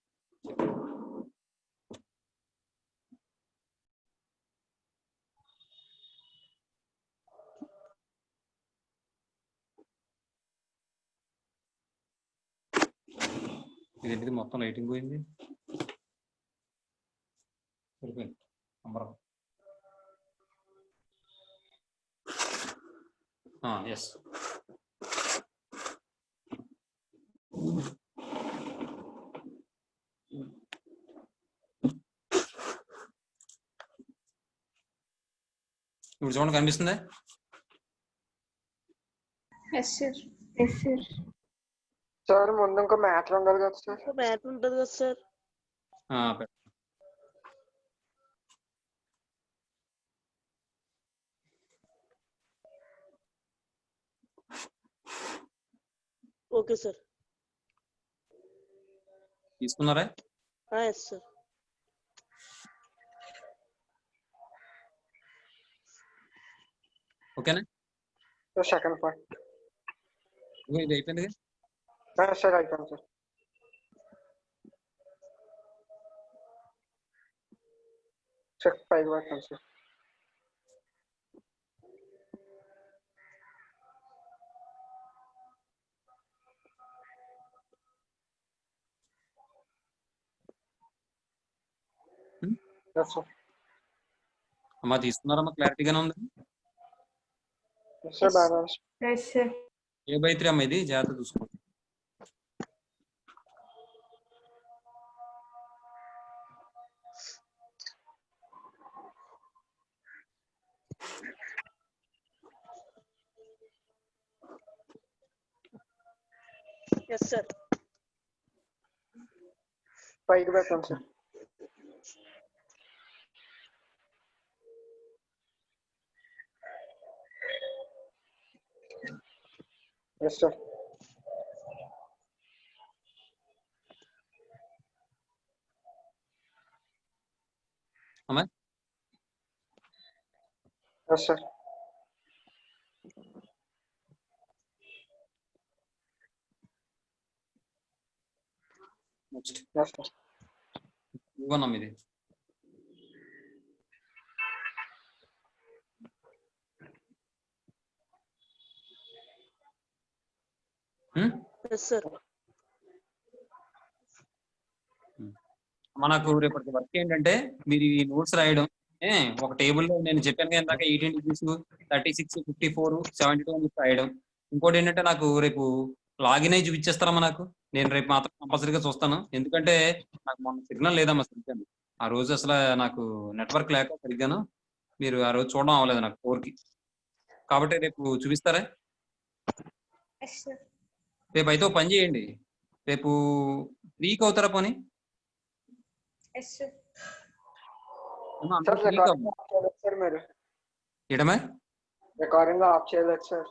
ఇదేంటిది మొత్తం లైటింగ్ పోయింది. సరిపోయింది. నంబర్ ఎస్. ఇప్పుడు చూడండి, కనిపిస్తుందా?
Yes, sir.
సార్ ముందు ఇంకో మ్యాటర్ ఉండాలి కదా సార్?
మ్యాటర్ ఉంటుంది కదా సార్. Okay sir.
తీసుకున్నారా?
Yes sir.
ఓకేనా?
సెకండ్ పాయింట్
ఇది అయిపోయింది.
సార్ అయిపోయింది సార్. చెక్ పైకి పెట్టండి సార్.
అమ్మా తీసుకున్నారమ్మా? క్లారిటీగానే ఉంది.
సార్ బాగా
Yes, sir.
A/3 అమ్మ, ఇది జాగ్రత్త చూసుకోండి.
Yes sir.
పైకి పెట్టండి సార్. Yes sir.
అమ్మా
yes sir.
Next
yes sir.
ఇవ్వనమ్మా ఇది.
Yes sir.
మనకు రేపటి వర్క్ ఏంటంటే మీరు ఈ నోట్స్ రాయడం. ఒక టేబుల్లో నేను చెప్పాను కదా ఇందాక 18 degrees, 36, 54, 72 అని రాయడం. ఇంకోటి ఏంటంటే నాకు రేపు లాగిన్ అయ్యి చూపించేస్తారమ్మా నాకు. నేను రేపు మాత్రం కంపల్సరీగా చూస్తాను. ఎందుకంటే నాకు మొన్న సిగ్నల్ లేదమ్మా సరిగ్గా. ఆ రోజు అసలు నాకు నెట్వర్క్ లేక సరిగ్గాను మీరు ఆ రోజు చూడడం అవ్వలేదు నాకు 4కి. కాబట్టి రేపు చూపిస్తారా?
Yes, sir.
రేపు అయితే ఒక పని చేయండి, రేపు 3కి అవుతారా పోనీ?
Yes, sir.
Sir recording of చేయలేదు సార్ మీరు.
ఏడమే
రికార్డింగ్ ఆఫ్ చేయలేదు సార్.